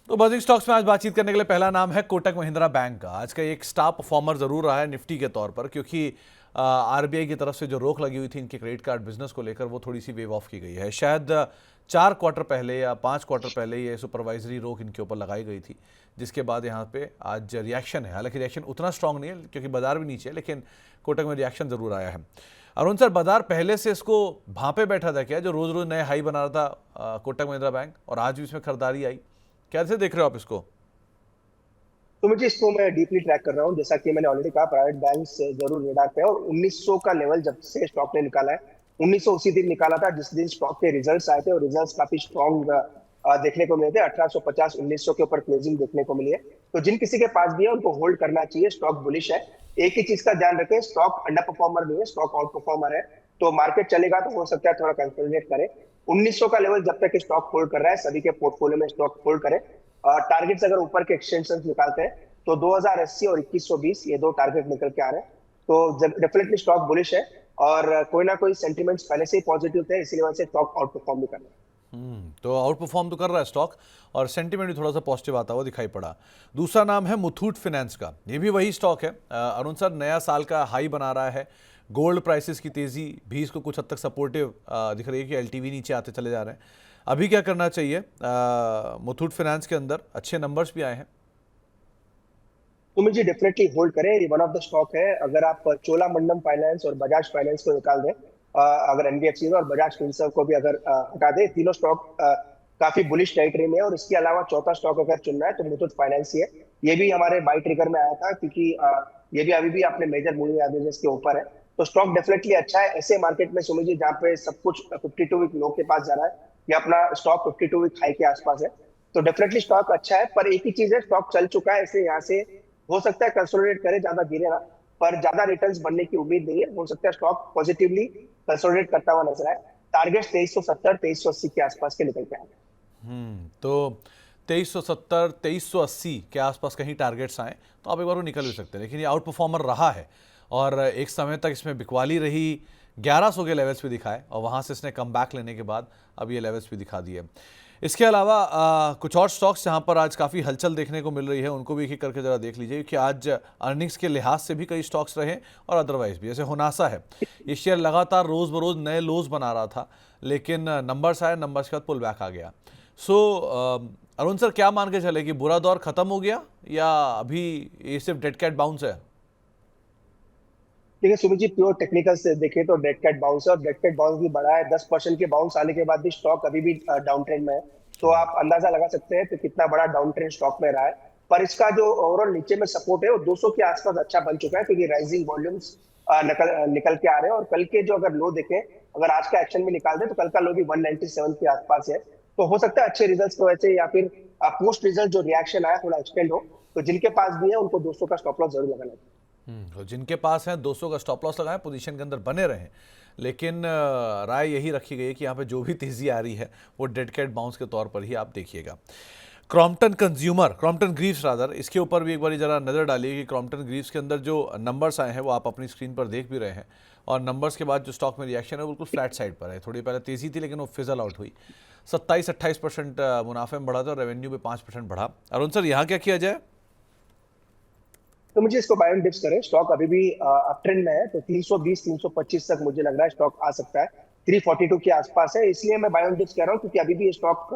तो buzzing stocks में आज बातचीत करने के लिए पहला नाम है कोटक महिंद्रा बैंक का। आज का एक स्टार परफॉर्मर जरूर रहा है निफ्टी के तौर पर, क्योंकि आरबीआई की तरफ से जो रोक लगी हुई थी इनके क्रेडिट कार्ड बिजनेस को लेकर, वो थोड़ी सी वेव ऑफ की गई है। शायद 4 क्वार्टर पहले या 5 क्वार्टर पहले ये सुपरवाइजरी रोक इनके ऊपर लगाई गई थी, जिसके बाद यहाँ पे आज रिएक्शन है। हालांकि रिएक्शन उतना स्ट्रांग नहीं है क्योंकि बाजार भी नीचे है, लेकिन कोटक में रिएक्शन जरूर आया है। अरुण सर, बाजार पहले से इसको भांपे बैठा था क्या, जो रोज रोज नए हाई बना रहा था कोटक महिंद्रा बैंक, और आज भी इसमें खरीदारी आई? कैसे देख रहे हो आप इसको? तो मुझे इसको मैं डीपली ट्रैक कर रहा हूँ। जैसा कि मैंने ऑलरेडी कहा, प्राइवेट बैंक जरूर रेडार पे है। और 1900 का लेवल जब से स्टॉक ने निकाला है, 1900 उसी दिन निकाला था जिस दिन स्टॉक के रिजल्ट्स आए थे, और रिजल्ट्स काफी स्ट्रॉन्ग देखने को मिले थे। 1850 1900 के ऊपर क्लोजिंग देखने को मिली है। तो जिन किसी के पास भी है उनको होल्ड करना चाहिए। स्टॉक बुलिश है। एक ही चीज का ध्यान रखें, स्टॉक अंडर परफॉर्मर नहीं है, स्टॉक आउट परफॉर्मर है। तो मार्केट चलेगा तो हो सकता है थोड़ा कंसोलिडेट करे। 1900 का लेवल जब तक स्टॉक होल्ड कर रहा है, सभी के पोर्टफोलियो में स्टॉक होल्ड करे। टारगेट्स अगर ऊपर के एक्सटेंशन निकालते हैं तो 2080 और 2120 ये दो टारगेट निकल के आ रहे हैं। तो डेफिनेटली स्टॉक बुलिश है, और कोई ना कोई सेंटिमेंट्स पहले से ही पॉजिटिव थे, इसीलिए वजह से स्टॉक आउट परफॉर्म भी कर रहा है। तो आउट परफॉर्म तो कर रहा है स्टॉक, और सेंटिमेंट भी थोड़ा सा पॉजिटिव आता हुआ दिखाई पड़ा। दूसरा नाम है मुथूट फाइनेंस का। ये भी वही स्टॉक है अरुण सर, नया साल का हाई बना रहा है। गोल्ड प्राइसेस की तेजी भी इसको कुछ हद तक सपोर्टिव दिख रही है कि एलटीवी नीचे आते चले जा रहे हैं। अभी क्या करना चाहिए? मुथूट फाइनेंस के अंदर अच्छे नंबर्स भी आए हैं। तो मुझे डेफिनेटली होल्ड करें। ये वन ऑफ द स्टॉक है। अगर आप चोलामंडलम फाइनेंस और बजाज फाइनेंस को निकाल दें, अगर एनबीएफसी और बजाज फिनसर्व को भी अगर हटा दें, तीनों स्टॉक काफी बुलिश टेरिटरी में है। और इसके अलावा चौथा स्टॉक अगर चुनना है तो मुथूट फाइनेंस ही है। ये भी हमारे बाई ट्रिगर में आया था, क्योंकि ये भी अभी भी अपने मेजर मूविंग एवरेजेस के ऊपर है। तो स्टॉक डेफिनेटली अच्छा है ऐसे मार्केट में। समझिए जहाँ पे सब कुछ 52 वीक लो के पास जा रहा है, या अपना स्टॉक 52 वीक हाई के आसपास है, तो डेफिनेटली स्टॉक अच्छा है। पर एक ही चीज है, स्टॉक चल चुका है, इसलिए यहाँ से हो सकता है कंसोलिडेट करे, ज्यादा गिरे ना। पर ज्यादा रिटर्न्स बनने की उम्मीद नहीं है। हो सकता है स्टॉक पॉजिटिवली कंसोलिडेट करता हुआ नजर आए। टारगेट 2370 2380 के आसपास के निकल के आए। तो 2370 2380 के आसपास कहीं टारगेट्स आए तो आप एक बार वो निकल भी सकते हैं, लेकिन ये आउट परफॉर्मर रहा है और एक समय तक इसमें बिकवाली रही। 1100 के लेवल्स भी दिखाए और वहाँ से इसने कम बैक लेने के बाद अब ये लेवल्स भी दिखा दिए। इसके अलावा कुछ और स्टॉक्स जहाँ पर आज काफ़ी हलचल देखने को मिल रही है, उनको भी एक एक करके ज़रा देख लीजिए, क्योंकि आज अर्निंग्स के लिहाज से भी कई स्टॉक्स रहे और अदरवाइज भी। जैसे होनासा है, ये शेयर लगातार रोज़ बरोज़ नए लोज बना रहा था, लेकिन नंबर्स आए, नंबर्स के बाद पुल बैक आ गया। सो अरुण सर, क्या मान के चले कि बुरा दौर खत्म हो गया या अभी ये सिर्फ डेड कैट बाउंस है? देखिए सुमित जी, प्योर टेक्निकल से देखें तो डेड कैट बाउंस है, और डेड कैट बाउंस भी बढ़ा है। 10% के बाउंस आने के बाद भी स्टॉक अभी भी डाउन ट्रेंड में है। तो आप अंदाजा लगा सकते हैं कि कितना बड़ा डाउन ट्रेंड स्टॉक में रहा है। पर इसका जो ओवरऑल नीचे में सपोर्ट है वो 200 के आसपास अच्छा बन चुका है, क्योंकि राइजिंग वॉल्यूम्स निकल के आ रहे हैं। और कल के जो अगर लो देखें, अगर आज का एक्शन भी निकाल दें, तो कल का लो भी 197 के आसपास है। तो हो सकता है अच्छे रिजल्ट्स की वजह से, या फिर पोस्ट रिजल्ट जो रिएक्शन आया थोड़ा एक्सटेंड हो। तो जिनके पास भी है उनको 200 का स्टॉप लॉस जरूर लगाना चाहिए। तो जिनके पास है 200 का स्टॉप लॉस लगाएं, पोजीशन के अंदर बने रहें। लेकिन राय यही रखी गई है कि यहाँ पे जो भी तेज़ी आ रही है वो डेड कैट बाउंस के तौर पर ही आप देखिएगा। क्रॉम्पटन ग्रीव्स रादर, इसके ऊपर भी एक बार ज़रा नज़र डालिए कि क्रॉम्पटन ग्रीव्स के अंदर जो नंबर्स आए हैं वो आप अपनी स्क्रीन पर देख भी रहे हैं, और नंबर्स के बाद जो स्टॉक में रिएक्शन है वो बिल्कुल फ्लैट साइड पर है। थोड़ी पहले तेज़ी थी लेकिन वो फिजल आउट हुई। 27-28% मुनाफे में बढ़ा था और रेवेन्यू भी 5% बढ़ा। अरुण सर, यहाँ क्या किया जाए? तो मुझे इसको बाय एंड डिप्स करें। स्टॉक अभी भी अप ट्रेंड में है, तो 320 325 तक मुझे लग रहा है स्टॉक आ सकता है। 342 के आसपास है, इसलिए मैं बाय एंड डिप्स कह रहा हूँ, क्योंकि अभी भी स्टॉक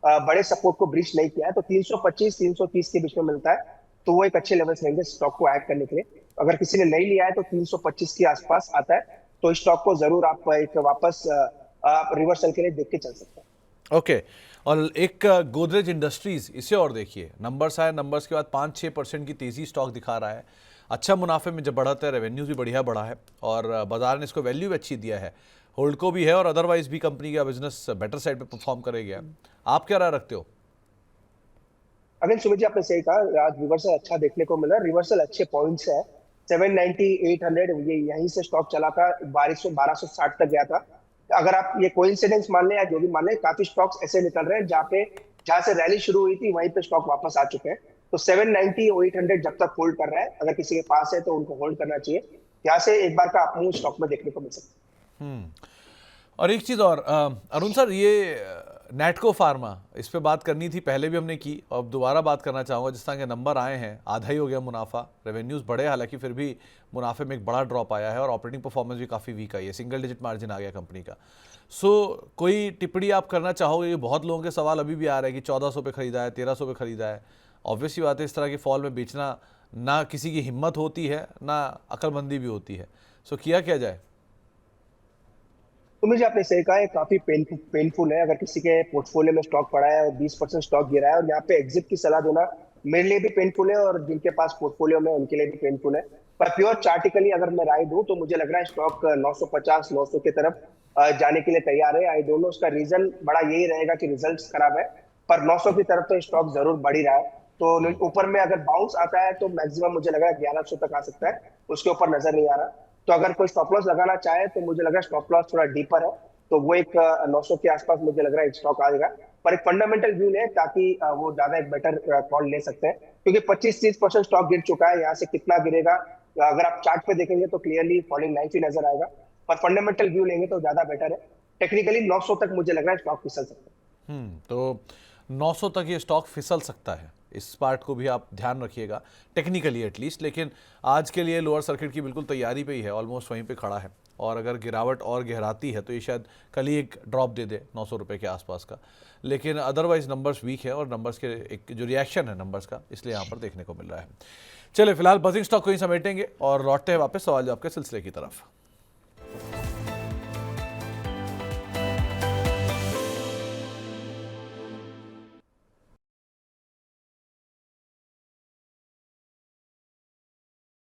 बड़े सपोर्ट को ब्रीच नहीं किया है। तो 325 330 के बीच में मिलता है, तो वो एक अच्छे लेवल्स रहेंगे स्टॉक को ऐड करने के लिए। अगर किसी ने नहीं लिया है तो 325 के आसपास आता है, तो स्टॉक को जरूर आप एक वापस रिवर्सल के लिए देख के चल सकते हैं। ओके। और एक गोदरेज इंडस्ट्रीज, इसे और देखिए, नंबर्स आए, नंबर्स के बाद 5-6% की तेज़ी स्टॉक दिखा रहा है। अच्छा मुनाफे में जब बढ़ाता है, रेवेन्यूज भी बढ़िया बढ़ा है, और बाजार ने इसको वैल्यू भी अच्छी दिया है। होल्ड को भी है, और अदरवाइज भी कंपनी का बिजनेस बेटर साइड पे परफॉर्म करेगा। आप क्या राय रखते हो? अगर सुमित जी आपने सही कहा, आज रिवर्सल अच्छा देखने को मिला। रिवर्सल अच्छे पॉइंट्स है। 790 800 ये यहीं से स्टॉक चला था, 1260 तक गया था। अगर आप ये कोइंसिडेंस मान लें या जो भी मान लें, काफी स्टॉक्स ऐसे निकल रहे हैं जहां से रैली शुरू हुई थी वहीं पे स्टॉक वापस आ चुके हैं। तो 790 800 जब तक होल्ड कर रहा है, अगर किसी के पास है तो उनको होल्ड करना चाहिए। यहाँ से एक बार का अपमूव स्टॉक में देखने को मिल सकता है। और एक चीज़ और, अरुण सर, ये नैटको फार्मा, इस पे बात करनी थी, पहले भी हमने की और अब दोबारा बात करना चाहूँगा। जिस तरह के नंबर आए हैं, आधा ही हो गया मुनाफा, रेवेन्यूज़ बढ़े हालांकि, फिर भी मुनाफे में एक बड़ा ड्रॉप आया है और ऑपरेटिंग परफॉर्मेंस भी काफ़ी वीक आई है, सिंगल डिजिट मार्जिन आ गया कंपनी का। कोई टिप्पणी आप करना चाहोगे? ये बहुत लोगों के सवाल अभी भी आ रहे हैं कि 1400 पे खरीदा है, 1300 पे खरीदा है। ऑब्वियसली बात है, इस तरह के फॉल में बेचना ना किसी की हिम्मत होती है, ना अक्लमंदी भी होती है। किया क्या जाए? तो मुझे आपने सही कहा है, काफी पेनफुल है। अगर किसी के पोर्टफोलियो में स्टॉक पड़ा है और 20% स्टॉक गिरा है, और यहाँ पे एग्जिट की सलाह देना मेरे लिए भी पेनफुल है और जिनके पास पोर्टफोलियो में उनके लिए भी पेनफुल है। पर प्योर चार्टिकली अगर मैं राय दूं तो मुझे लग रहा है स्टॉक 950 900 की तरफ जाने के लिए तैयार है। आई डोंट नो, उसका रीजन बड़ा यही रहेगा कि रिजल्ट्स खराब है, पर 900 की तरफ तो स्टॉक जरूर बढ़ ही रहा है। तो ऊपर में अगर बाउंस आता है तो मैक्सिमम मुझे लग रहा है 1100 तक आ सकता है, उसके ऊपर नजर नहीं आ रहा। तो अगर कोई स्टॉप लॉस लगाना चाहे तो मुझे लग रहा है स्टॉप लॉस थोड़ा डीपर है, तो वो एक 900 के आसपास मुझे लग रहा है एक स्टॉक आएगा। पर एक फंडामेंटल व्यू है ताकि वो ज्यादा एक बेटर कॉल ले सकते हैं, क्योंकि 25-30% स्टॉक गिर चुका है। यहाँ से कितना गिरेगा अगर आप चार्ट पे देखेंगे तो क्लियरली फॉलिंग नाइफ ही नजर आएगा, पर फंडामेंटल व्यू लेंगे तो ज्यादा बेटर है। टेक्निकली 900 तक मुझे लग रहा है स्टॉक फिसल सकता है। तो 900 तक ये स्टॉक फिसल सकता है, इस पार्ट को भी आप ध्यान रखिएगा, टेक्निकली एटलीस्ट। लेकिन आज के लिए लोअर सर्किट की बिल्कुल तैयारी पे ही है, ऑलमोस्ट वहीं पे खड़ा है, और अगर गिरावट और गहराती है तो ये शायद कल ही एक ड्रॉप दे दे 900 रुपये के आसपास का। लेकिन अदरवाइज नंबर्स वीक है और नंबर्स के एक जो रिएक्शन है नंबर्स का, इसलिए यहाँ पर देखने को मिल रहा है। चलिए फिलहाल बजिंग स्टॉक को ही समेटेंगे और लौटते हैं वापस सवाल जवाब के सिलसिले की तरफ।